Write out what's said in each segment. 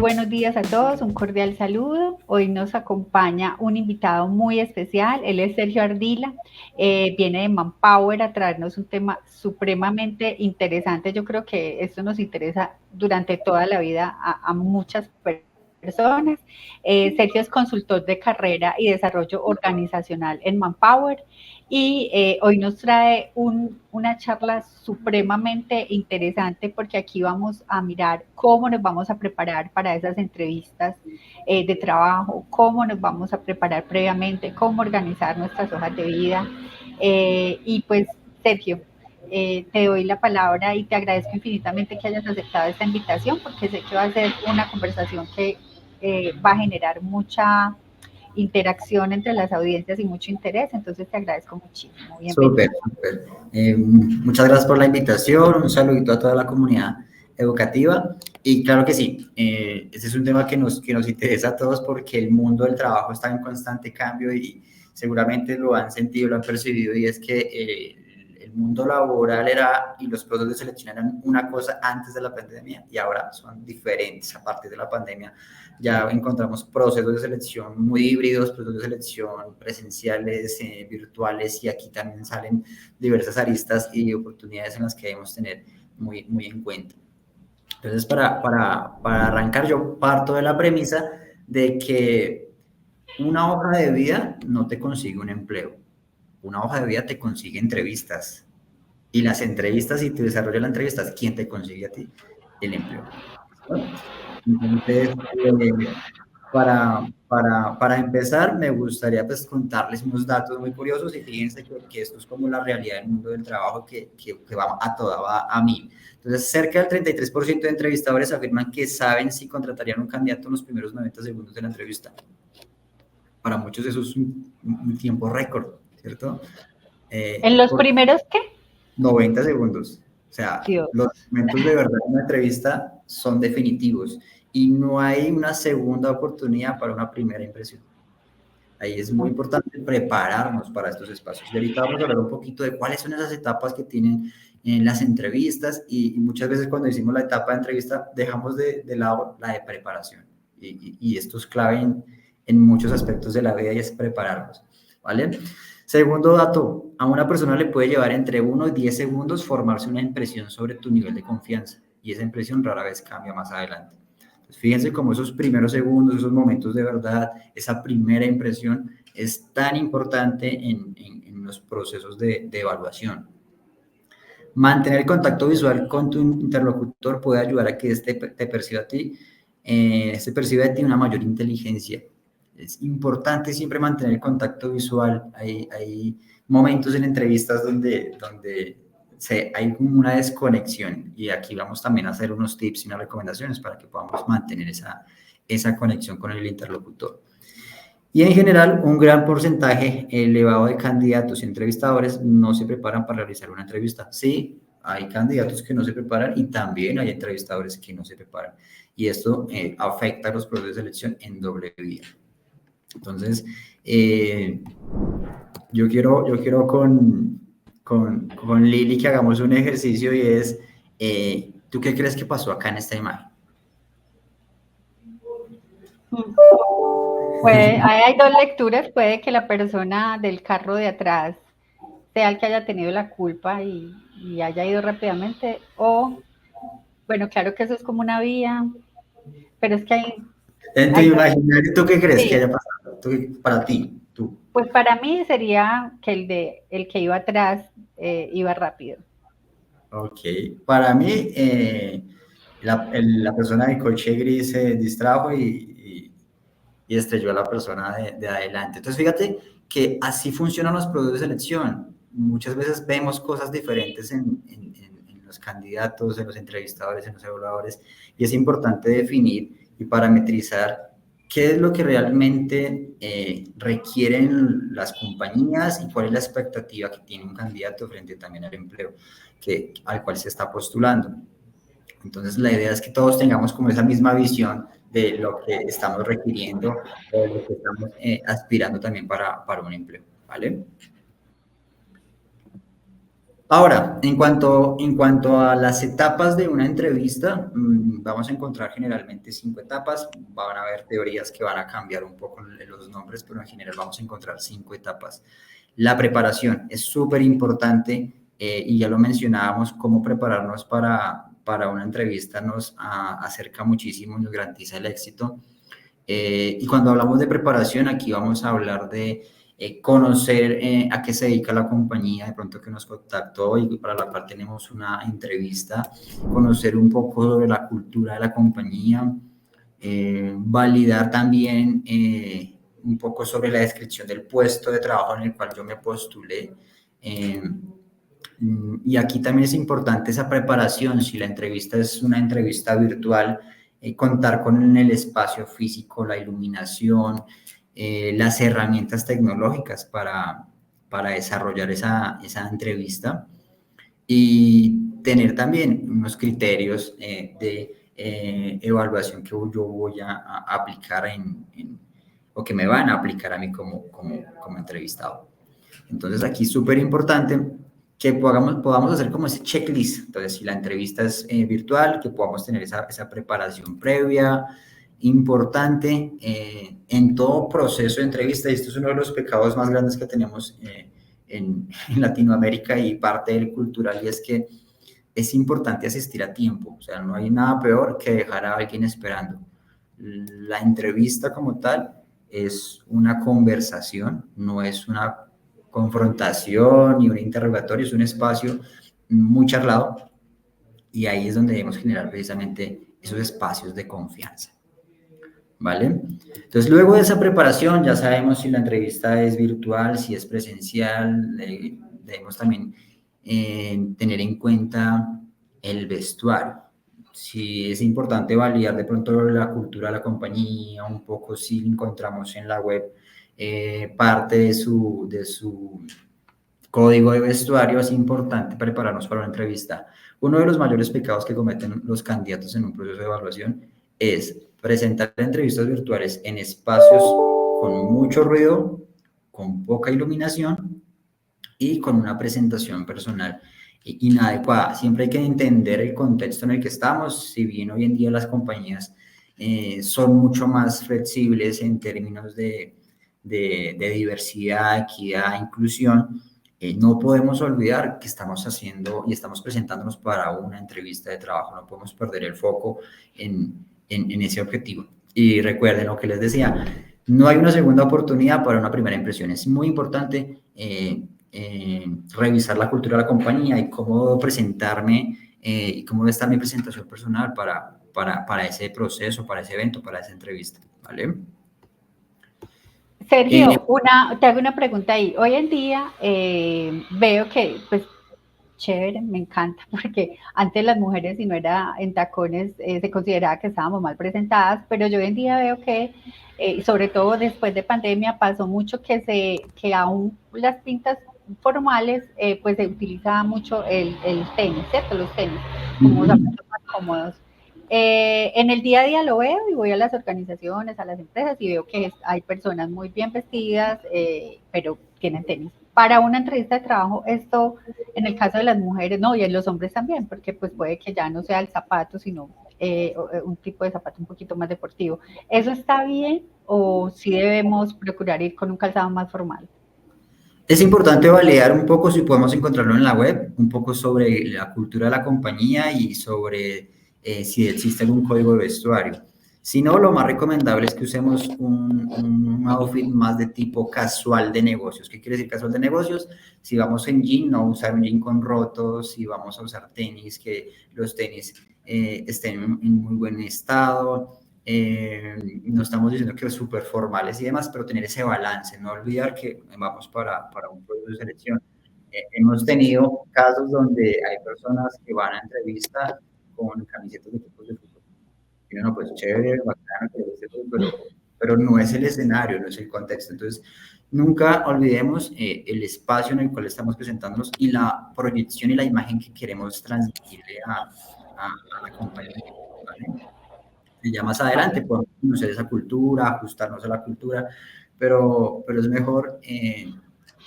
buenos días a todos, un cordial saludo. Hoy nos acompaña un invitado muy especial, él es Sergio Ardila, viene de Manpower a traernos un tema supremamente interesante. Yo creo que esto nos interesa durante toda la vida a muchas personas. Sergio es consultor de carrera y desarrollo organizacional en Manpower y hoy nos trae una charla supremamente interesante porque aquí vamos a mirar cómo nos vamos a preparar para esas entrevistas de trabajo, cómo nos vamos a preparar previamente, cómo organizar nuestras hojas de vida. Y pues, Sergio, te doy la palabra y te agradezco infinitamente que hayas aceptado esta invitación porque sé que va a ser una conversación que va a generar mucha interacción entre las audiencias y mucho interés, entonces te agradezco muchísimo. Súper, Bienvenido. súper. Muchas gracias por la invitación, un saludito a toda la comunidad educativa y claro que sí, este es un tema que nos interesa a todos porque el mundo del trabajo está en constante cambio y seguramente lo han sentido, lo han percibido y es que el mundo laboral era y los procesos de selección eran una cosa antes de la pandemia y ahora son diferentes a partir de la pandemia. Ya encontramos procesos de selección muy híbridos, procesos de selección presenciales, virtuales, y aquí también salen diversas aristas y oportunidades en las que debemos tener muy en cuenta. Entonces, para arrancar, yo parto de la premisa de que una hoja de vida no te consigue un empleo. Una hoja de vida te consigue entrevistas. Y las entrevistas, y tu desarrollo de las entrevistas, ¿quién te consigue a ti? El empleo. Entonces, para empezar, me gustaría pues contarles unos datos muy curiosos y fíjense que esto es como la realidad del mundo del trabajo que va a toda, va a mí. Entonces, cerca del 33% de entrevistadores afirman que saben si contratarían un candidato en los primeros 90 segundos de la entrevista. Para muchos eso es un tiempo récord, ¿cierto? ¿En los primeros qué? 90 segundos. O sea, Dios. los momentos de verdad en una entrevista son definitivos y no hay una segunda oportunidad para una primera impresión. Ahí es muy importante prepararnos para estos espacios. Y ahorita vamos a hablar un poquito de cuáles son esas etapas que tienen en las entrevistas y muchas veces cuando decimos la etapa de entrevista dejamos de lado la de preparación. Y esto es clave en muchos aspectos de la vida y es prepararnos, ¿vale? Segundo dato, a una persona le puede llevar entre 1 y 10 segundos formarse una impresión sobre tu nivel de confianza y esa impresión rara vez cambia más adelante. Entonces, fíjense cómo esos primeros segundos, esos momentos de verdad, esa primera impresión es tan importante en los procesos de evaluación. Mantener el contacto visual con tu interlocutor puede ayudar a que te perciba a ti, se perciba de ti una mayor inteligencia. Es importante siempre mantener el contacto visual. Hay momentos en entrevistas donde hay como una desconexión y aquí vamos también a hacer unos tips y unas recomendaciones para que podamos mantener esa conexión con el interlocutor. Y en general, un gran porcentaje elevado de candidatos y entrevistadores no se preparan para realizar una entrevista. Sí, hay candidatos que no se preparan y también hay entrevistadores que no se preparan. Y esto afecta a los procesos de selección en doble vía. Entonces, yo quiero con Lili que hagamos un ejercicio y es, ¿tú qué crees que pasó acá en esta imagen? Hay dos lecturas, puede que la persona del carro de atrás sea el que haya tenido la culpa y haya ido rápidamente, o, bueno, claro que eso es como una vía, pero es que En tu hay dos. imaginario, ¿tú qué crees que Sí, haya pasado? Para ti, tú. pues para mí sería que el que iba atrás iba rápido. Ok, para mí, la persona del coche gris se distrajo y estrelló a la persona de adelante. Entonces, fíjate que así funcionan los procesos de selección. Muchas veces vemos cosas diferentes en los candidatos, en los entrevistadores, en los evaluadores, y es importante definir y parametrizar qué es lo que realmente requieren las compañías y cuál es la expectativa que tiene un candidato frente también al empleo al cual se está postulando. Entonces, la idea es que todos tengamos como esa misma visión de lo que estamos requiriendo o de lo que estamos aspirando también para un empleo, ¿vale? Ahora, en cuanto a las etapas de una entrevista, vamos a encontrar generalmente 5 etapas. Van a haber teorías que van a cambiar un poco los nombres, pero en general vamos a encontrar 5 etapas. La preparación es súper importante y ya lo mencionábamos, cómo prepararnos para una entrevista nos acerca muchísimo, nos garantiza el éxito. Y cuando hablamos de preparación, aquí vamos a hablar de conocer a qué se dedica la compañía, de pronto que nos contactó y para la cual tenemos una entrevista, conocer un poco sobre la cultura de la compañía, validar también un poco sobre la descripción del puesto de trabajo en el cual yo me postulé. Eh, y aquí también es importante esa preparación, si la entrevista es una entrevista virtual, contar con el espacio físico, la iluminación, las herramientas tecnológicas para desarrollar esa entrevista y tener también unos criterios de evaluación que yo voy a aplicar o que me van a aplicar a mí como entrevistado. Entonces aquí es súper importante que podamos hacer como ese checklist. Entonces, si la entrevista es virtual, que podamos tener esa preparación previa, importante en todo proceso de entrevista. Y esto es uno de los pecados más grandes que tenemos en Latinoamérica y parte del cultural, y es que es importante asistir a tiempo. O sea, no hay nada peor que dejar a alguien esperando. La entrevista como tal es una conversación, no es una confrontación ni un interrogatorio, es un espacio muy charlado y ahí es donde debemos generar precisamente esos espacios de confianza. ¿Vale? Entonces, luego de esa preparación, ya sabemos si la entrevista es virtual, si es presencial, debemos también tener en cuenta el vestuario. Si es importante validar de pronto la cultura de la compañía, un poco si encontramos en la web parte de su código de vestuario, es importante prepararnos para una entrevista. Uno de los mayores pecados que cometen los candidatos en un proceso de evaluación es presentar entrevistas virtuales en espacios con mucho ruido, con poca iluminación y con una presentación personal inadecuada. Siempre hay que entender el contexto en el que estamos. Si bien hoy en día las compañías son mucho más flexibles en términos de diversidad, equidad, inclusión, no podemos olvidar que estamos haciendo y estamos presentándonos para una entrevista de trabajo. No podemos perder el foco en ese objetivo. Y recuerden lo que les decía, no hay una segunda oportunidad para una primera impresión. Es muy importante revisar la cultura de la compañía y cómo presentarme y cómo debe estar mi presentación personal para ese proceso, para ese evento, para esa entrevista. ¿Vale? Sergio, te hago una pregunta ahí. Hoy en día veo que, pues, chévere, me encanta, porque antes las mujeres, si no era en tacones, se consideraba que estábamos mal presentadas, pero yo hoy en día veo que, sobre todo después de pandemia, pasó mucho que aún las pintas formales, pues se utilizaba mucho el tenis, ¿cierto? Los tenis, como zapatos más cómodos. En el día a día lo veo y voy a las organizaciones, a las empresas y veo que hay personas muy bien vestidas, pero tienen tenis. Para una entrevista de trabajo, esto en el caso de las mujeres, no, y en los hombres también, porque pues puede que ya no sea el zapato, sino un tipo de zapato un poquito más deportivo. ¿Eso está bien o sí debemos procurar ir con un calzado más formal? Es importante validar un poco, si podemos encontrarlo en la web, un poco sobre la cultura de la compañía y sobre si existe algún código de vestuario. Si no, lo más recomendable es que usemos un outfit más de tipo casual de negocios. ¿Qué quiere decir casual de negocios? Si vamos en jean, no usar un jean con rotos. Si vamos a usar tenis, que los tenis estén en muy buen estado. No estamos diciendo que súper formales y demás, pero tener ese balance, no olvidar que vamos para un proceso de selección. Hemos tenido casos donde hay personas que van a entrevistas con camisetas de equipos de fútbol. Y uno, pues chévere, bacano, pero no es el escenario, no es el contexto. Entonces, nunca olvidemos el espacio en el cual estamos presentándonos y la proyección y la imagen que queremos transmitirle a la compañía. ¿Vale? Y ya más adelante Vale. podemos conocer esa cultura, ajustarnos a la cultura, pero es mejor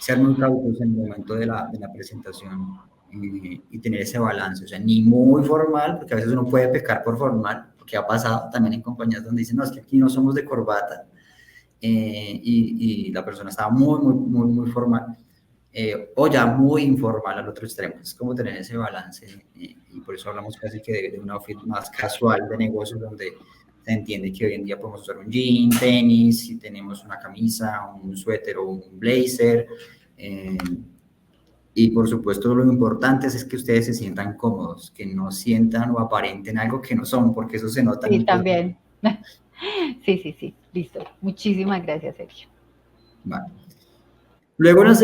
ser muy cautos en el momento de la presentación y tener ese balance, o sea, ni muy formal, porque a veces uno puede pecar por formal, porque ha pasado también en compañías donde dicen, no, es que aquí no somos de corbata, y la persona estaba muy formal, o ya muy informal al otro extremo. Es como tener ese balance, y por eso hablamos casi que de una outfit más casual de negocios, donde se entiende que hoy en día podemos usar un jean, tenis, si tenemos una camisa, un suéter o un blazer, y por supuesto lo importante es que ustedes se sientan cómodos, que no sientan o aparenten algo que no son, porque eso se nota Sí, mucho. también. Sí, listo. Muchísimas gracias, Sergio. Vale. Luego en la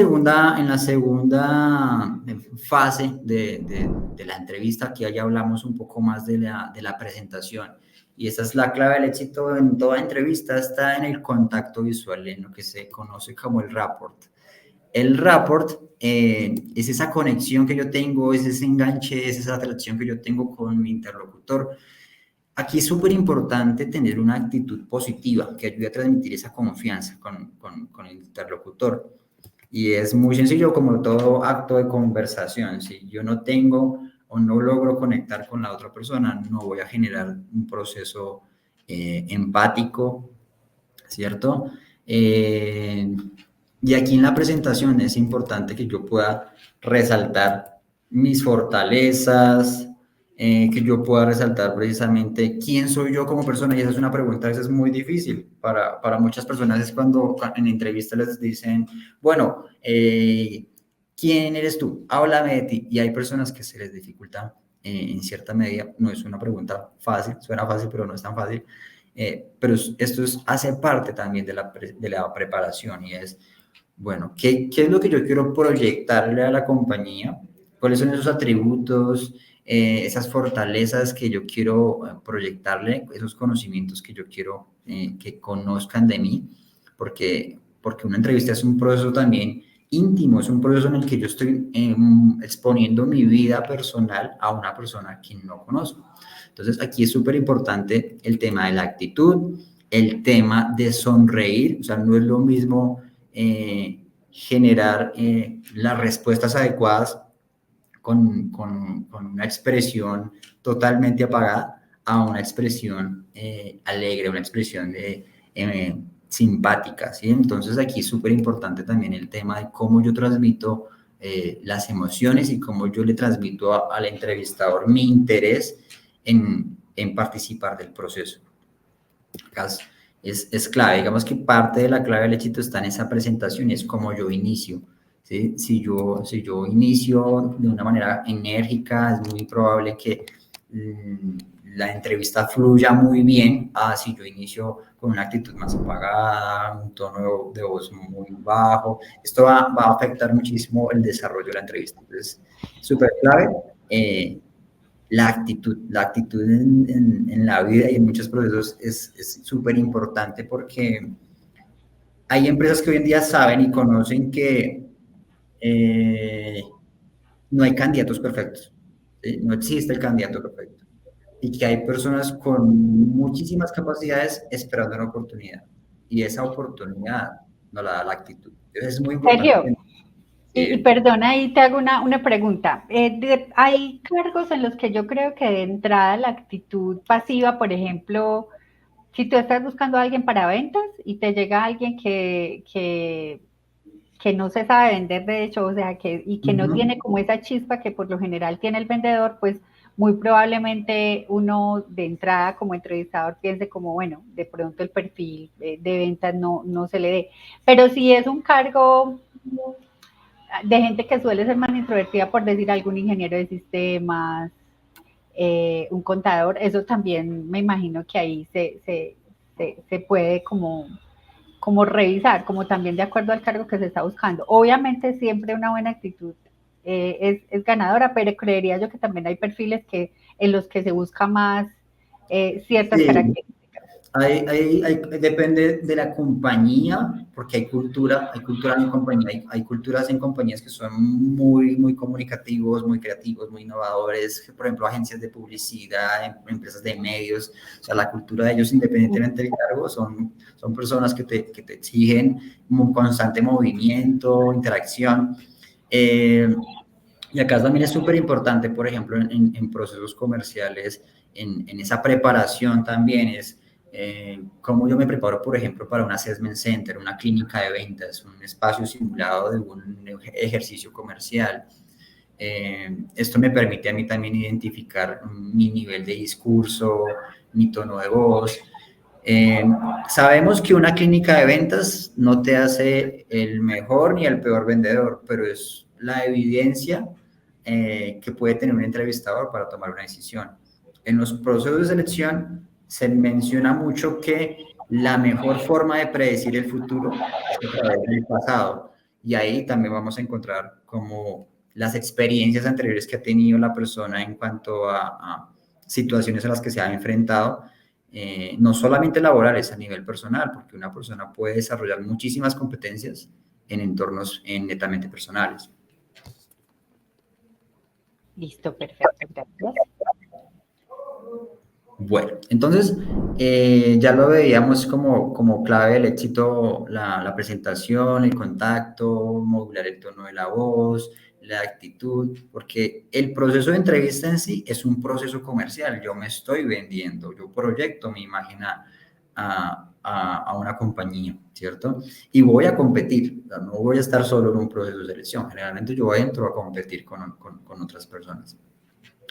segunda fase de la entrevista, aquí ya hablamos un poco más de la presentación. Y esa es la clave del éxito en toda entrevista, está en el contacto visual, en lo que se conoce como el rapport. El rapport es esa conexión que yo tengo, es ese enganche, es esa atracción que yo tengo con mi interlocutor. Aquí es súper importante tener una actitud positiva que ayude a transmitir esa confianza con el interlocutor. Y es muy sencillo como todo acto de conversación. Si yo no tengo o no logro conectar con la otra persona, no voy a generar un proceso empático, ¿cierto? Y aquí en la presentación es importante que yo pueda resaltar mis fortalezas, que yo pueda resaltar precisamente quién soy yo como persona, y esa es una pregunta a veces muy difícil. Para muchas personas es cuando en entrevistas les dicen, bueno, ¿quién eres tú? Háblame de ti. Y hay personas que se les dificulta en cierta medida. No es una pregunta fácil, suena fácil, pero no es tan fácil. Pero esto hace parte también de la preparación, y es, bueno, ¿qué es lo que yo quiero proyectarle a la compañía? ¿Cuáles son esos atributos, esas fortalezas que yo quiero proyectarle, esos conocimientos que yo quiero que conozcan de mí? Porque una entrevista es un proceso también íntimo, es un proceso en el que yo estoy exponiendo mi vida personal a una persona que no conozco. Entonces, aquí es súper importante el tema de la actitud, el tema de sonreír, o sea, no es lo mismo generar las respuestas adecuadas con una expresión totalmente apagada a una expresión alegre, una expresión simpática, ¿sí? Entonces aquí es súper importante también el tema de cómo yo transmito las emociones y cómo yo le transmito al entrevistador mi interés en participar del proceso. Acá es clave, digamos que parte de la clave del éxito está en esa presentación, y es como yo inicio. ¿Sí? Si yo inicio de una manera enérgica, es muy probable que la entrevista fluya muy bien, si yo inicio con una actitud más apagada, un tono de voz muy bajo. Esto va a afectar muchísimo el desarrollo de la entrevista. Entonces, súper clave. La actitud en la vida y en muchos procesos es súper importante, porque hay empresas que hoy en día saben y conocen que no hay candidatos perfectos, ¿sí? No existe el candidato perfecto, y que hay personas con muchísimas capacidades esperando una oportunidad, y esa oportunidad no la da la actitud. Entonces es muy importante Sergio, que... y Sí, perdona, ahí te hago una pregunta. Hay cargos en los que yo creo que de entrada la actitud pasiva, por ejemplo, si tú estás buscando a alguien para ventas y te llega alguien que no se sabe vender, de hecho, o sea, que no tiene como esa chispa que por lo general tiene el vendedor, pues muy probablemente uno de entrada como entrevistador piense como, bueno, de pronto el perfil de ventas no se le dé. Pero si es un cargo de gente que suele ser más introvertida, por decir algún ingeniero de sistemas, un contador, eso también me imagino que ahí se puede como revisar, como también de acuerdo al cargo que se está buscando. Obviamente siempre una buena actitud es ganadora, pero creería yo que también hay perfiles en los que se busca más ciertas sí. características. Depende de la compañía, porque hay cultura en compañía, hay culturas en compañías que son muy comunicativos, muy creativos, muy innovadores, por ejemplo, agencias de publicidad, empresas de medios. O sea, la cultura de ellos, independientemente del cargo, son personas que te exigen un constante movimiento, interacción. Y acá también es súper importante, por ejemplo, en procesos comerciales, en esa preparación también es cómo yo me preparo, por ejemplo, para un assessment center, una clínica de ventas, un espacio simulado de un ejercicio comercial. Esto me permite a mí también identificar mi nivel de discurso, mi tono de voz. Sabemos que una clínica de ventas no te hace el mejor ni el peor vendedor, pero es la evidencia que puede tener un entrevistador para tomar una decisión. En los procesos de selección se menciona mucho que la mejor forma de predecir el futuro es a través del pasado. Y ahí también vamos a encontrar como las experiencias anteriores que ha tenido la persona en cuanto a situaciones a las que se ha enfrentado, no solamente laborales, a nivel personal, porque una persona puede desarrollar muchísimas competencias en entornos netamente personales. Listo, perfecto, gracias. Bueno, entonces ya lo veíamos como clave del éxito, la presentación, el contacto, modular el tono de la voz, la actitud, porque el proceso de entrevista en sí es un proceso comercial. Yo me estoy vendiendo, yo proyecto mi imagen a una compañía, ¿cierto? Y voy a competir, no voy a estar solo en un proceso de selección. Generalmente yo entro a competir con otras personas.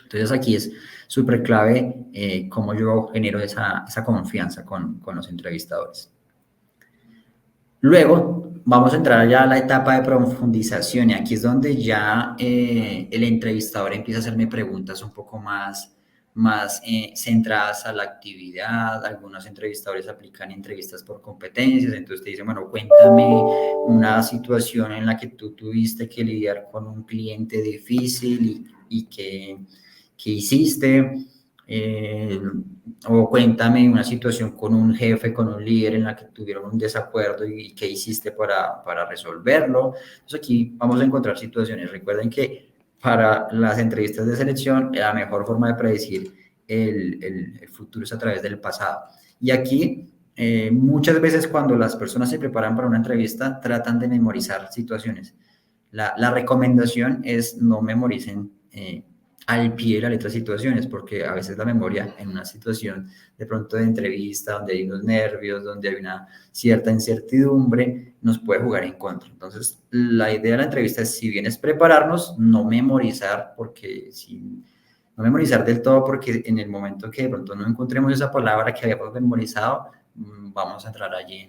Entonces aquí es súper clave cómo yo genero esa confianza con los entrevistadores. Luego vamos a entrar ya a la etapa de profundización y aquí es donde ya el entrevistador empieza a hacerme preguntas un poco más centradas a la actividad. Algunos entrevistadores aplican entrevistas por competencias, entonces te dicen, bueno, cuéntame una situación en la que tú tuviste que lidiar con un cliente difícil y que hiciste, o cuéntame una situación con un jefe, con un líder en la que tuvieron un desacuerdo y qué hiciste para resolverlo. Entonces aquí vamos a encontrar situaciones. Recuerden que para las entrevistas de selección la mejor forma de predecir el futuro es a través del pasado. Y aquí muchas veces cuando las personas se preparan para una entrevista tratan de memorizar situaciones. La recomendación es no memoricen al pie de la letra situaciones, porque a veces la memoria en una situación de pronto de entrevista, donde hay unos nervios, donde hay una cierta incertidumbre, nos puede jugar en contra. Entonces, la idea de la entrevista es, si bien es prepararnos, no memorizar, porque no memorizar del todo, porque en el momento que de pronto no encontremos esa palabra que habíamos memorizado, vamos a entrar allí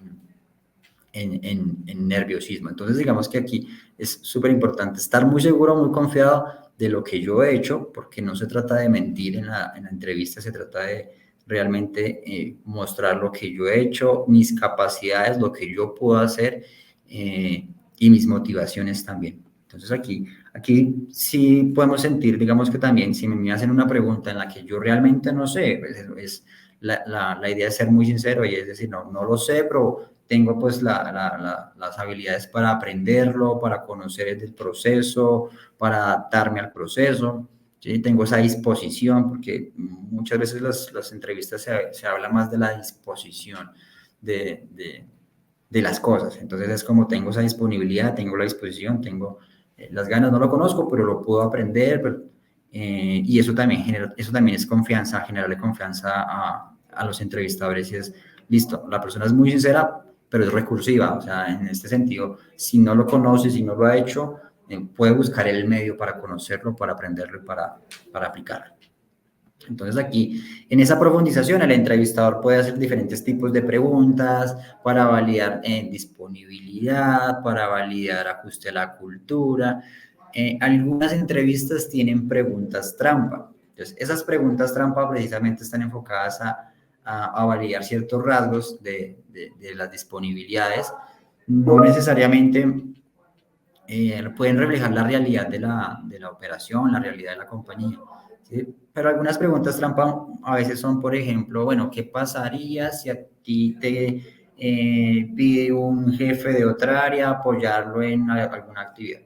en nerviosismo. Entonces, digamos que aquí es súper importante estar muy seguro, muy confiado de lo que yo he hecho, porque no se trata de mentir en la entrevista, se trata de realmente mostrar lo que yo he hecho, mis capacidades, lo que yo puedo hacer y mis motivaciones también. Entonces aquí sí podemos sentir, digamos que también, si me hacen una pregunta en la que yo realmente no sé, pues la idea es ser muy sincero y es decir, no lo sé, pero tengo pues las habilidades para aprenderlo, para conocer el proceso, para adaptarme al proceso, ¿sí? Tengo esa disposición, porque muchas veces las entrevistas se habla más de la disposición de las cosas, entonces es como tengo esa disponibilidad, tengo la disposición, tengo las ganas, no lo conozco, pero lo puedo aprender, y eso también es confianza, generarle confianza a los entrevistadores y es, listo, la persona es muy sincera, pero es recursiva, o sea, en este sentido, si no lo conoce, si no lo ha hecho, puede buscar el medio para conocerlo, para aprenderlo y para aplicarlo. Entonces aquí, en esa profundización, el entrevistador puede hacer diferentes tipos de preguntas para validar disponibilidad, para validar ajuste a la cultura. Algunas entrevistas tienen preguntas trampa. Entonces, esas preguntas trampa precisamente están enfocadas a validar ciertos rasgos de las disponibilidades. No necesariamente pueden reflejar la realidad de la operación, la realidad de la compañía. ¿Sí? Pero algunas preguntas trampa a veces son, por ejemplo, bueno, ¿qué pasaría si a ti te pide un jefe de otra área apoyarlo en alguna actividad?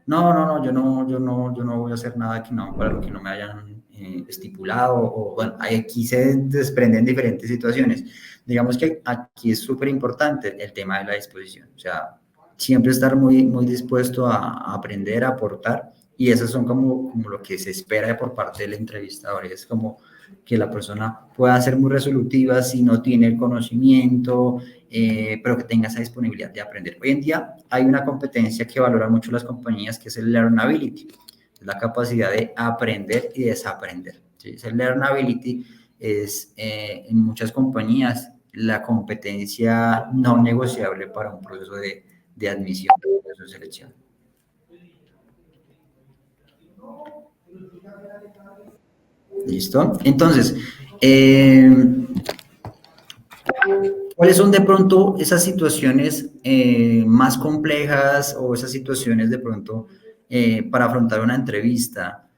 No, yo no voy a hacer nada para lo que no me hayan estipulado, o bueno, aquí se desprenden diferentes situaciones. Digamos que aquí es súper importante el tema de la disposición, o sea, siempre estar muy, muy dispuesto a aprender, a aportar, y esas son como lo que se espera por parte del entrevistador, es como que la persona pueda ser muy resolutiva si no tiene el conocimiento, pero que tenga esa disponibilidad de aprender. Hoy en día hay una competencia que valoran mucho las compañías, que es el learnability, la capacidad de aprender y desaprender. ¿Sí? El learnability es en muchas compañías la competencia no negociable para un proceso de admisión, un proceso de selección. ¿Listo? Entonces, ¿cuáles son de pronto esas situaciones más complejas o esas situaciones de pronto para afrontar una entrevista?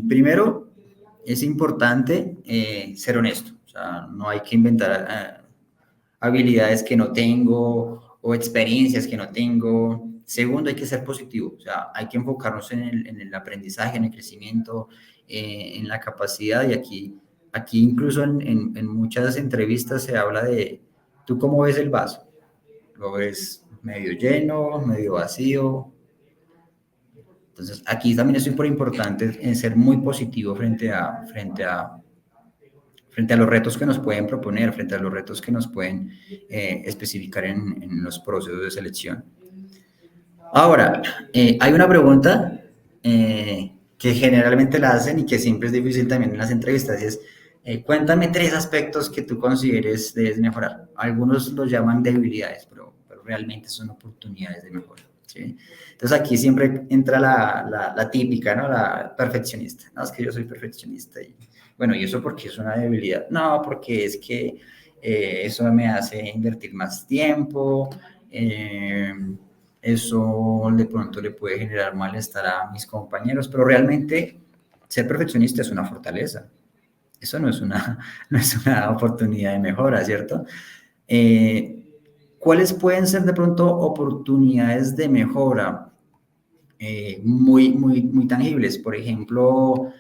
Primero, es importante ser honesto. O sea, no hay que inventar habilidades que no tengo o experiencias que no tengo. Segundo, hay que ser positivo. O sea, hay que enfocarnos en el aprendizaje, en el crecimiento, en la capacidad. Y aquí incluso en muchas entrevistas se habla de, ¿tú cómo ves el vaso? ¿Lo ves medio lleno, medio vacío? Entonces, aquí también es súper importante en ser muy positivo frente a los retos que nos pueden proponer, frente a los retos que nos pueden especificar en los procesos de selección. Ahora, hay una pregunta que generalmente la hacen y que siempre es difícil también en las entrevistas, y es, cuéntame 3 aspectos que tú consideres debes mejorar. Algunos los llaman debilidades, pero realmente son oportunidades de mejora. ¿Sí? Entonces aquí siempre entra la típica, ¿no? La perfeccionista. No, es que yo soy perfeccionista. Y, bueno, ¿y eso por qué es una debilidad? No, porque es que eso me hace invertir más tiempo, eso de pronto le puede generar malestar a mis compañeros, pero realmente ser perfeccionista es una fortaleza. Eso no es no es una oportunidad de mejora, ¿cierto? ¿Cuáles pueden ser de pronto oportunidades de mejora muy tangibles? Por ejemplo,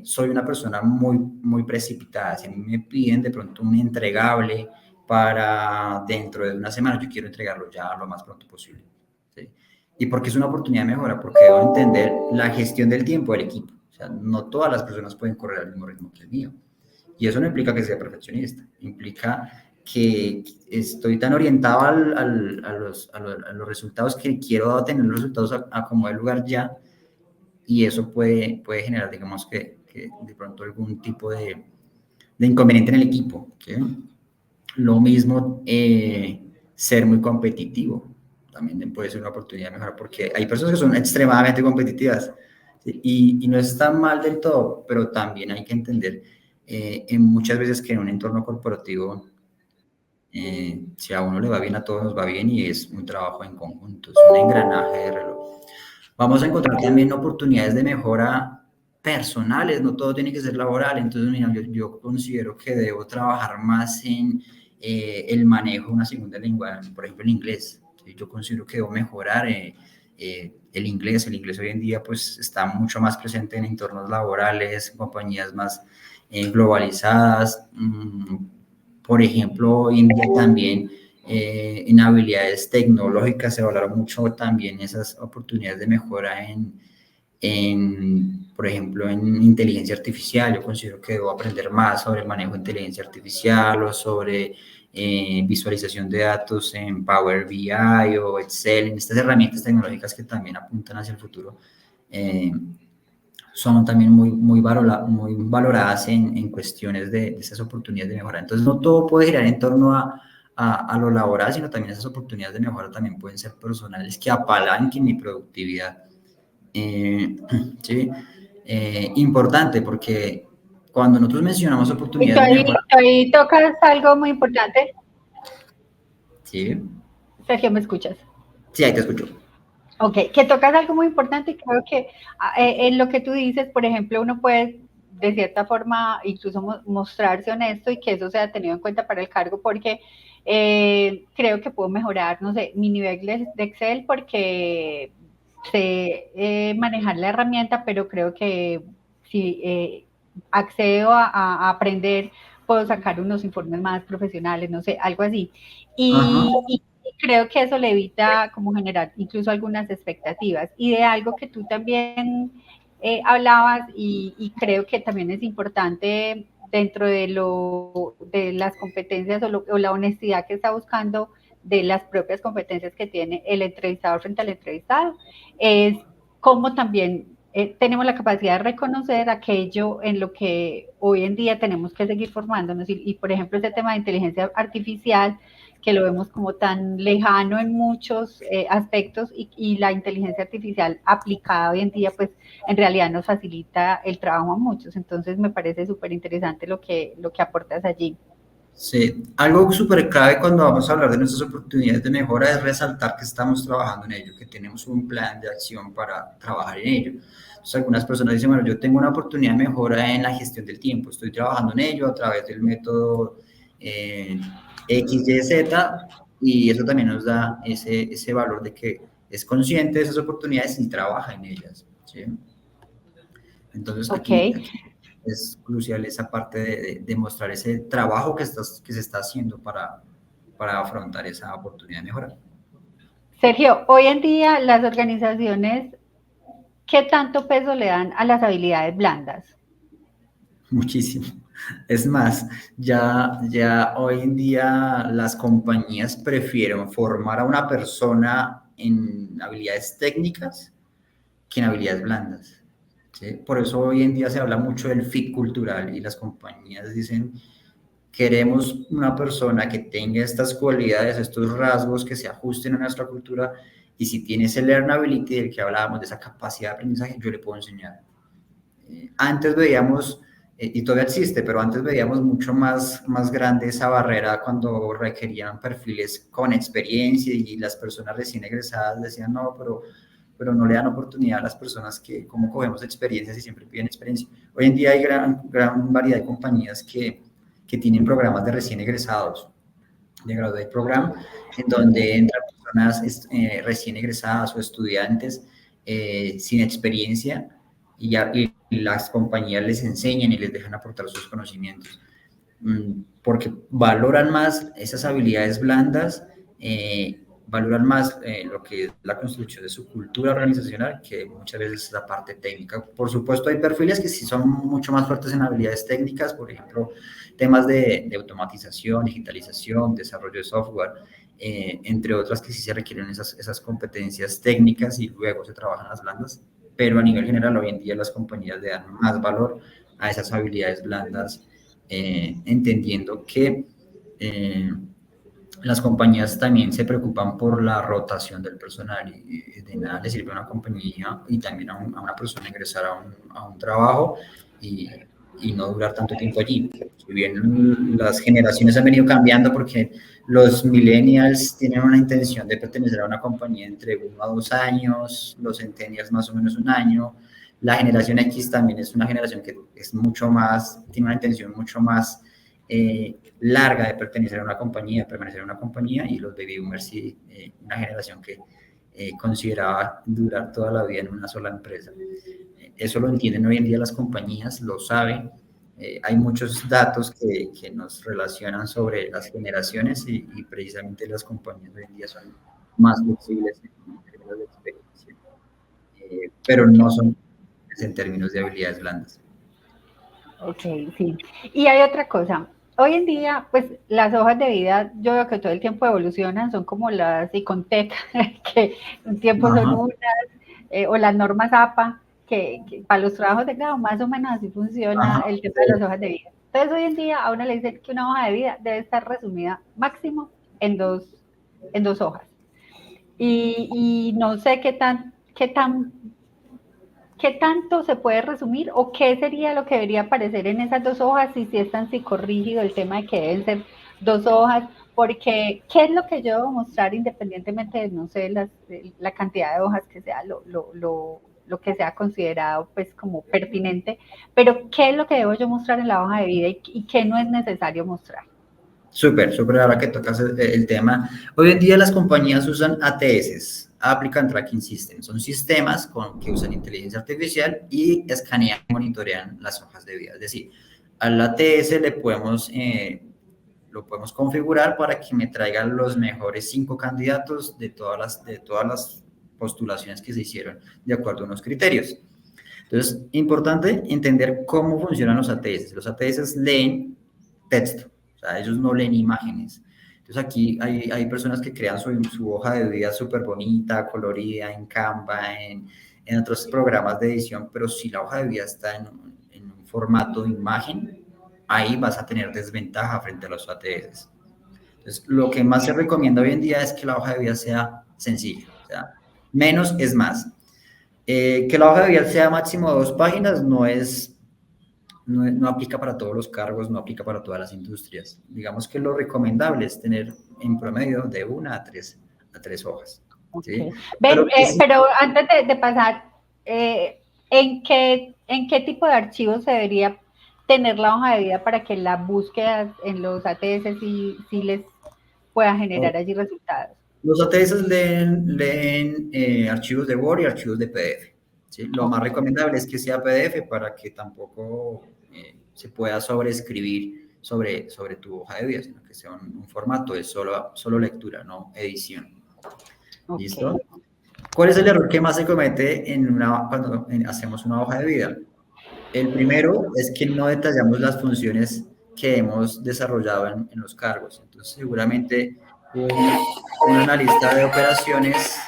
soy una persona muy precipitada. Si a mí me piden de pronto un entregable para dentro de una semana, yo quiero entregarlo ya lo más pronto posible. ¿Sí? ¿Y por qué es una oportunidad de mejora? Porque debo entender la gestión del tiempo del equipo. O sea, no todas las personas pueden correr al mismo ritmo que el mío. Y eso no implica que sea perfeccionista, implica que estoy tan orientado a los resultados que quiero tener los resultados a como de lugar ya, y eso puede generar, digamos, que de pronto algún tipo de inconveniente en el equipo. ¿Sí? Lo mismo, ser muy competitivo también puede ser una oportunidad de mejorar, porque hay personas que son extremadamente competitivas, ¿sí? Y no está mal del todo, pero también hay que entender en muchas veces que en un entorno corporativo, si a uno le va bien, a todos nos va bien, y es un trabajo en conjunto, es un engranaje de reloj. Vamos a encontrar también oportunidades de mejora personales, no todo tiene que ser laboral. Entonces, mira, yo considero que debo trabajar más en el manejo de una segunda lengua, por ejemplo, el inglés. Yo considero que debo mejorar el inglés. El inglés hoy en día pues está mucho más presente en entornos laborales, en compañías más globalizadas. Por ejemplo, hoy en día también en habilidades tecnológicas se valoran mucho también esas oportunidades de mejora por ejemplo, en inteligencia artificial. Yo considero que debo aprender más sobre el manejo de inteligencia artificial o sobre visualización de datos en Power BI o Excel, en estas herramientas tecnológicas que también apuntan hacia el futuro. Son también muy valoradas en cuestiones de esas oportunidades de mejora. Entonces, no todo puede girar en torno a lo laboral, sino también esas oportunidades de mejora también pueden ser personales que apalanquen mi productividad. Sí, importante, porque cuando nosotros mencionamos Y tú oportunidades de mejora, ahí tocas algo muy importante. sí, Sergio, ¿me escuchas? sí, ahí te escucho. Ok, que tocas algo muy importante y creo que en lo que tú dices, por ejemplo, uno puede de cierta forma incluso mostrarse honesto y que eso sea tenido en cuenta para el cargo, porque creo que puedo mejorar, no sé, mi nivel de Excel porque sé manejar la herramienta, pero creo que si accedo a aprender, puedo sacar unos informes más profesionales, no sé, algo así. Ajá. Y creo que eso le evita como generar incluso algunas expectativas. Y de algo que tú también hablabas y creo que también es importante dentro de las competencias o la honestidad que está buscando de las propias competencias que tiene el entrevistador frente al entrevistado, es cómo también tenemos la capacidad de reconocer aquello en lo que hoy en día tenemos que seguir formándonos. Y por ejemplo, este tema de inteligencia artificial, que lo vemos como tan lejano en muchos aspectos y la inteligencia artificial aplicada hoy en día, pues en realidad nos facilita el trabajo a muchos. Entonces me parece súper interesante lo que aportas allí. Sí, algo súper clave cuando vamos a hablar de nuestras oportunidades de mejora es resaltar que estamos trabajando en ello, que tenemos un plan de acción para trabajar en ello. Entonces, algunas personas dicen, bueno, yo tengo una oportunidad de mejora en la gestión del tiempo, estoy trabajando en ello a través del método XYZ y eso también nos da ese valor de que es consciente de esas oportunidades y trabaja en ellas. ¿Sí? Entonces, Ok. aquí es crucial esa parte de mostrar ese trabajo que se está haciendo para afrontar esa oportunidad de mejora. Sergio, hoy en día las organizaciones, ¿qué tanto peso le dan a las habilidades blandas? Muchísimo. Es más, ya hoy en día las compañías prefieren formar a una persona en habilidades técnicas que en habilidades blandas. ¿Sí? Por eso hoy en día se habla mucho del fit cultural y las compañías dicen, queremos una persona que tenga estas cualidades, estos rasgos que se ajusten a nuestra cultura y si tiene ese learnability del que hablábamos, de esa capacidad de aprendizaje, yo le puedo enseñar. Antes veíamos, y todavía existe, pero antes veíamos mucho más grande esa barrera cuando requerían perfiles con experiencia y las personas recién egresadas decían, no, pero no le dan oportunidad a las personas que, como cogemos experiencias y siempre piden experiencia. Hoy en día hay gran variedad de compañías que tienen programas de recién egresados, de Graduate Program, en donde entran personas recién egresadas o estudiantes sin experiencia y las compañías les enseñan y les dejan aportar sus conocimientos, porque valoran más esas habilidades blandas, valoran más lo que es la construcción de su cultura organizacional que muchas veces la parte técnica. Por supuesto, hay perfiles que sí son mucho más fuertes en habilidades técnicas, por ejemplo, temas de automatización, digitalización, desarrollo de software, entre otras que sí se requieren esas competencias técnicas y luego se trabajan las blandas, pero a nivel general hoy en día las compañías le dan más valor a esas habilidades blandas, entendiendo que las compañías también se preocupan por la rotación del personal y de nada le sirve a una compañía y también a una persona ingresar a un trabajo y no durar tanto tiempo allí. Si bien las generaciones han venido cambiando porque los millennials tienen una intención de pertenecer a una compañía entre 1 a 2 años, los centennials más o menos 1 año, la generación X también es una generación que es mucho más, tiene una intención mucho más larga de pertenecer a una compañía, permanecer en una compañía, y los baby boomers sí, una generación que consideraba durar toda la vida en una sola empresa. Eso lo entienden hoy en día las compañías, lo saben. Hay muchos datos que nos relacionan sobre las generaciones y precisamente las compañías hoy en día son más flexibles en términos de experiencia, pero no son en términos de habilidades blandas. Ok, sí. Y hay otra cosa. Hoy en día, pues las hojas de vida, yo veo que todo el tiempo evolucionan, son como las Icontec, que un tiempo son Ajá, unas, o las normas APA, que para los trabajos de grado más o menos así funciona ajá, el tema de las hojas de vida. Entonces hoy en día a uno le dicen que una hoja de vida debe estar resumida máximo en dos hojas. Y no sé qué tanto se puede resumir o qué sería lo que debería aparecer en esas dos hojas y si es tan psicorrígido el tema de que deben ser dos hojas, porque qué es lo que yo debo mostrar independientemente de, no sé, la cantidad de hojas que sea lo que sea considerado pues como pertinente, pero qué es lo que debo yo mostrar en la hoja de vida y qué no es necesario mostrar. súper, ahora que tocas el tema. Hoy en día las compañías usan ATS, Applicant Tracking System. Son sistemas que usan inteligencia artificial y escanean y monitorean las hojas de vida. Es decir, al ATS le podemos lo podemos configurar para que me traigan los mejores 5 candidatos de todas las postulaciones que se hicieron de acuerdo a unos criterios. Entonces, importante entender cómo funcionan los ATS. Los ATS leen texto, o sea, ellos no leen imágenes. Entonces, aquí hay personas que crean su hoja de vida súper bonita, colorida, en Canva, en otros programas de edición, pero si la hoja de vida está en un formato de imagen, ahí vas a tener desventaja frente a los ATS. Entonces, lo que más se recomienda hoy en día es que la hoja de vida sea sencilla, o sea, menos es más. Que la hoja de vida sea máximo 2 páginas no aplica para todos los cargos, no aplica para todas las industrias. Digamos que lo recomendable es tener en promedio de 1 a 3 hojas. ¿Sí? Okay. Pero antes de pasar, ¿en qué tipo de archivos se debería tener la hoja de vida para que la búsqueda en los ATS sí les pueda generar allí resultados? Los ATS leen archivos de Word y archivos de PDF. ¿Sí? Lo más recomendable es que sea PDF para que tampoco se pueda sobreescribir sobre tu hoja de vida, sino que sea un formato de solo lectura, no edición. Okay. ¿Listo? ¿Cuál es el error que más se comete cuando hacemos una hoja de vida? El primero es que no detallamos las funciones que hemos desarrollado en los cargos. Entonces, seguramente un analista de operaciones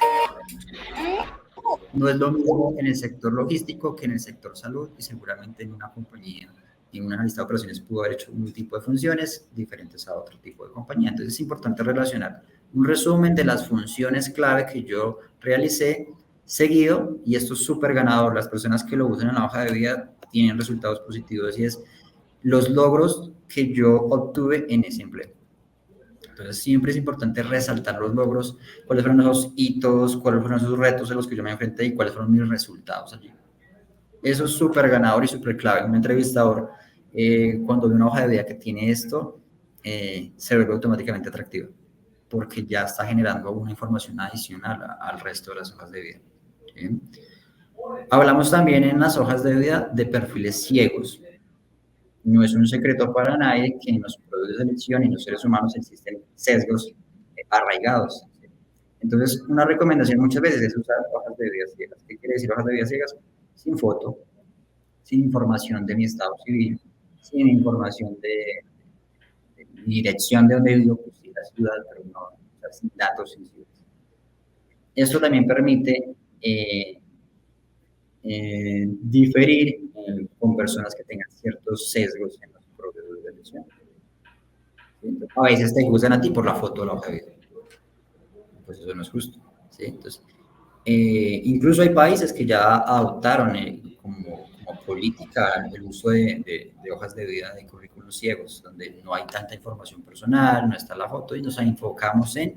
no es lo mismo en el sector logístico que en el sector salud, y seguramente en una compañía y un analista de operaciones pudo haber hecho un tipo de funciones diferentes a otro tipo de compañía. Entonces es importante relacionar un resumen de las funciones clave que yo realicé seguido, y esto es súper ganador. Las personas que lo usan en la hoja de vida tienen resultados positivos, y es los logros que yo obtuve en ese empleo. Entonces, siempre es importante resaltar los logros, cuáles fueron esos hitos, cuáles fueron esos retos a los que yo me enfrenté y cuáles fueron mis resultados allí. Eso es súper ganador y súper clave. Un entrevistador, cuando ve una hoja de vida que tiene esto, se vuelve automáticamente atractiva, porque ya está generando una información adicional al resto de las hojas de vida. ¿Sí? Hablamos también en las hojas de vida de perfiles ciegos. No es un secreto para nadie que en los procesos de selección y en los seres humanos existen sesgos arraigados. Entonces, una recomendación muchas veces es usar hojas de vida ciegas. ¿Qué quiere decir hojas de vida ciegas? Sin foto, sin información de mi estado civil, sin información de mi dirección de donde vivo, pues sí, la ciudad, pero no, o sea, sin datos sensibles. Esto también permite diferir con personas que tengan ciertos sesgos en los procesos de elección. ¿Sí? A veces te juzgan a ti por la foto de la hoja de vida. Pues eso no es justo. ¿Sí? Entonces, incluso hay países que ya adoptaron como política el uso de hojas de vida de currículos ciegos, donde no hay tanta información personal, no está la foto, y nos enfocamos en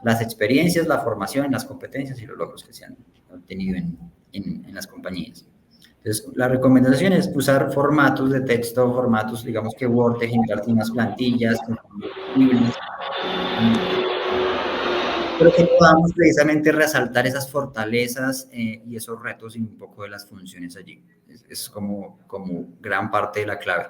las experiencias, la formación, las competencias y los logros que se han obtenido en las compañías. Entonces, la recomendación es usar formatos de texto, formatos, digamos que Word, generar unas plantillas, pero que podamos precisamente resaltar esas fortalezas y esos retos y un poco de las funciones allí. Es como gran parte de la clave,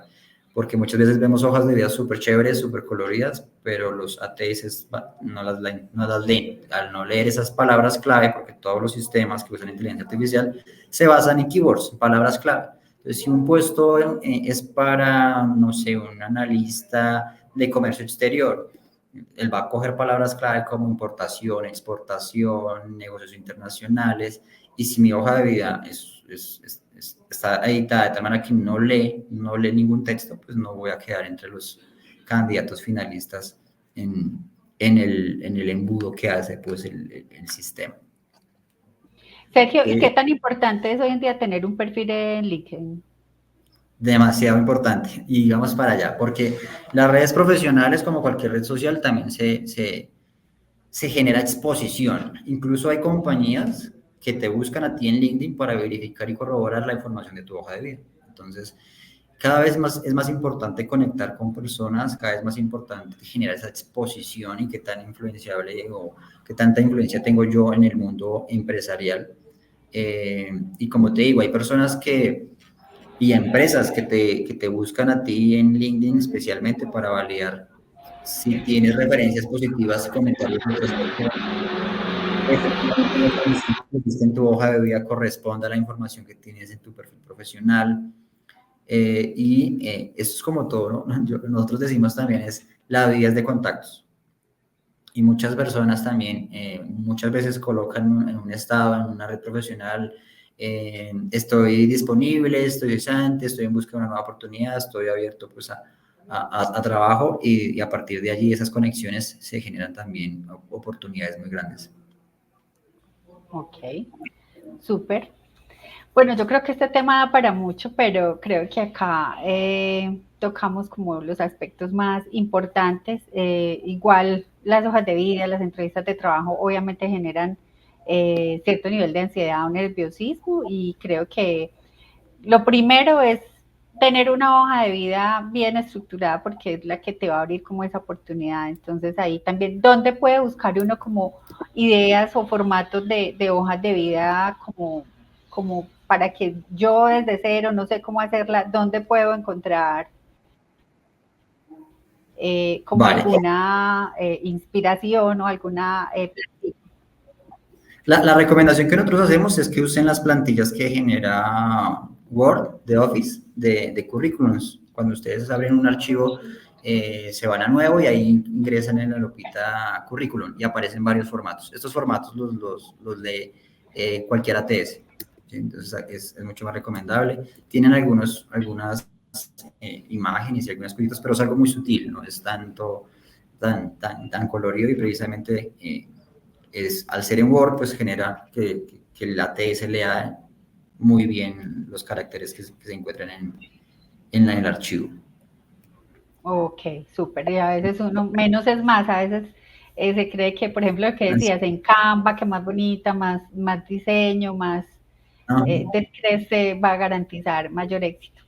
porque muchas veces vemos hojas de vida súper chéveres, súper coloridas, pero los ATS no las leen. Al no leer esas palabras clave, porque todos los sistemas que usan inteligencia artificial se basan en keywords, palabras clave. Entonces, si un puesto es para, no sé, un analista de comercio exterior, él va a coger palabras clave como importación, exportación, negocios internacionales, y si mi hoja de vida está editada de tal manera que no lee ningún texto, pues no voy a quedar entre los candidatos finalistas en el embudo que hace pues el sistema. Sergio, ¿y qué tan importante es hoy en día tener un perfil en LinkedIn? Demasiado importante, y vamos para allá, porque las redes profesionales, como cualquier red social, también se genera exposición. Incluso hay compañías que te buscan a ti en LinkedIn para verificar y corroborar la información de tu hoja de vida. Entonces, cada vez más es más importante conectar con personas, cada vez más importante generar esa exposición, y qué tan influenciable o qué tanta influencia tengo yo en el mundo empresarial. Y como te digo, hay personas y empresas que te buscan a ti en LinkedIn especialmente para validar Si tienes referencias positivas, comentarios de otras personas, efectivamente la información que pusiste en tu hoja de vida corresponde a la información que tienes en tu perfil profesional. Eso es como todo, ¿no? Nosotros decimos también es la vida es de contactos. Y muchas personas también, muchas veces colocan en un estado, en una red profesional, estoy disponible, estoy cesante, estoy en busca de una nueva oportunidad, estoy abierto pues a trabajo y a partir de allí esas conexiones se generan también oportunidades muy grandes. Ok, súper. Bueno, yo creo que este tema da para mucho, pero creo que acá tocamos como los aspectos más importantes. Igual las hojas de vida, las entrevistas de trabajo obviamente generan cierto nivel de ansiedad o nerviosismo y creo que lo primero es tener una hoja de vida bien estructurada porque es la que te va a abrir como esa oportunidad. Entonces ahí también, ¿dónde puede buscar uno como ideas o formatos de hojas de vida como para que yo desde cero no sé cómo hacerla, dónde puedo encontrar como Vale. alguna inspiración o alguna La recomendación que nosotros hacemos es que usen las plantillas que genera Word de Office, de currículums. Cuando ustedes abren un archivo, se van a nuevo y ahí ingresan en la lupita currículum y aparecen varios formatos. Estos formatos los lee cualquier ATS. ¿Sí? Entonces es mucho más recomendable. Tienen algunas imágenes y algunas cositas, pero es algo muy sutil, no es tanto tan colorido y precisamente al ser en Word, pues genera que el ATS lea muy bien los caracteres que se encuentran en el archivo. Ok, súper. Y a veces uno, menos es más, a veces se cree que, por ejemplo, lo que decías en Canva, que más bonita, más diseño, más Ah, descrece, va a garantizar mayor éxito.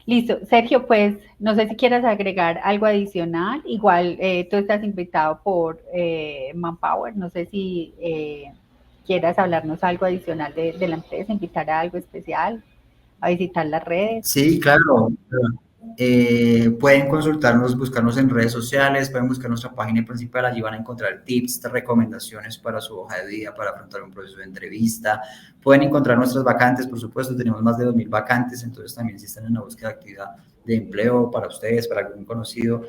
Listo, Sergio, pues no sé si quieras agregar algo adicional. Igual tú estás invitado por Manpower, no sé si quieras hablarnos algo adicional de la empresa, invitar a algo especial, a visitar las redes. sí, claro. Pueden consultarnos, buscarnos en redes sociales, pueden buscar nuestra página principal, allí van a encontrar tips, recomendaciones para su hoja de vida, para afrontar un proceso de entrevista. Pueden encontrar nuestras vacantes, por supuesto, tenemos más de 2000 vacantes, entonces también si están en la búsqueda de actividad de empleo para ustedes, para algún conocido,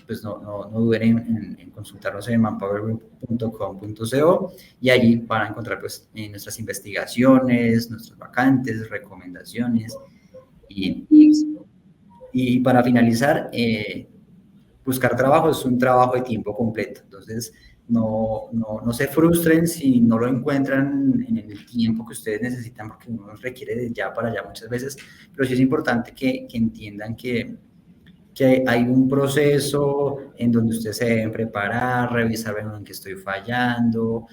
pues no duden en consultarnos en manpowergroup.com.co y allí van a encontrar pues nuestras investigaciones, nuestras vacantes, recomendaciones y tips. Y para finalizar, buscar trabajo es un trabajo de tiempo completo. Entonces, no se frustren si no lo encuentran en el tiempo que ustedes necesitan, porque uno requiere de ya para allá muchas veces. Pero sí es importante que entiendan que hay un proceso en donde ustedes se deben preparar, revisar en qué estoy fallando.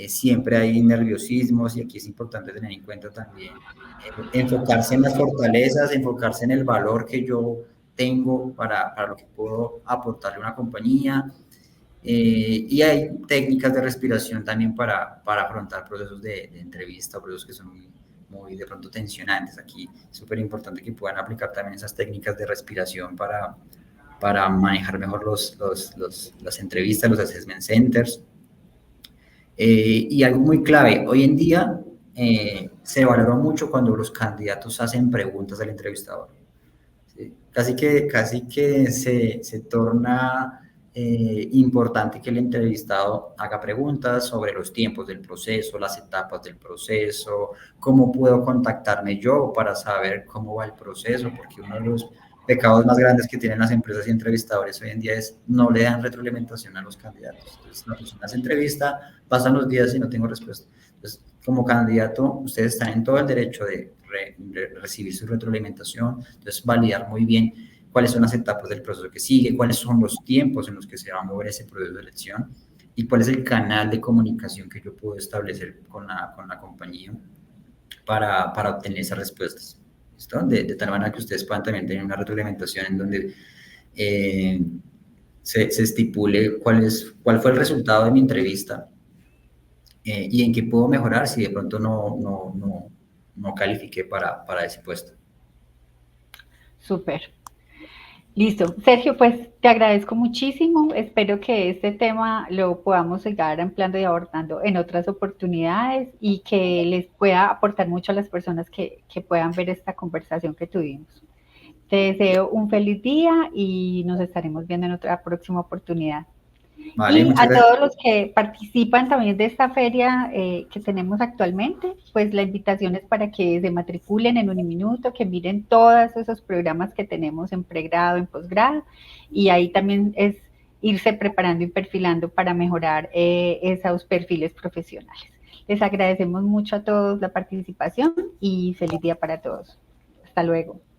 Siempre hay nerviosismos y aquí es importante tener en cuenta también enfocarse en las fortalezas, enfocarse en el valor que yo tengo para lo que puedo aportarle a una compañía. Y hay técnicas de respiración también para afrontar procesos de entrevista, procesos que son muy de pronto tensionantes. Aquí es súper importante que puedan aplicar también esas técnicas de respiración para manejar mejor las entrevistas, los assessment centers. Y algo muy clave, hoy en día se valora mucho cuando los candidatos hacen preguntas al entrevistador. ¿Sí? Casi que se torna importante que el entrevistado haga preguntas sobre los tiempos del proceso, las etapas del proceso, cómo puedo contactarme yo para saber cómo va el proceso, porque uno de los pecados más grandes que tienen las empresas y entrevistadores hoy en día es no le dan retroalimentación a los candidatos. Entonces, la persona se entrevista, pasan los días y no tengo respuesta. Entonces, como candidato, ustedes están en todo el derecho de recibir su retroalimentación, entonces validar muy bien cuáles son las etapas del proceso que sigue, cuáles son los tiempos en los que se va a mover ese proceso de elección y cuál es el canal de comunicación que yo puedo establecer con la compañía para obtener esas respuestas. ¿Listo? De tal manera que ustedes puedan también tener una retroalimentación en donde se estipule cuál fue el resultado de mi entrevista y en qué puedo mejorar si de pronto no califiqué para ese puesto. Súper. Listo. Sergio, pues te agradezco muchísimo. Espero que este tema lo podamos seguir ampliando y abordando en otras oportunidades y que les pueda aportar mucho a las personas que puedan ver esta conversación que tuvimos. Te deseo un feliz día y nos estaremos viendo en otra próxima oportunidad. Vale, Y muchas a gracias. todos los que participan también de esta feria que tenemos actualmente, pues la invitación es para que se matriculen en Uniminuto, que miren todos esos programas que tenemos en pregrado, en posgrado, y ahí también es irse preparando y perfilando para mejorar esos perfiles profesionales. Les agradecemos mucho a todos la participación y feliz día para todos. Hasta luego.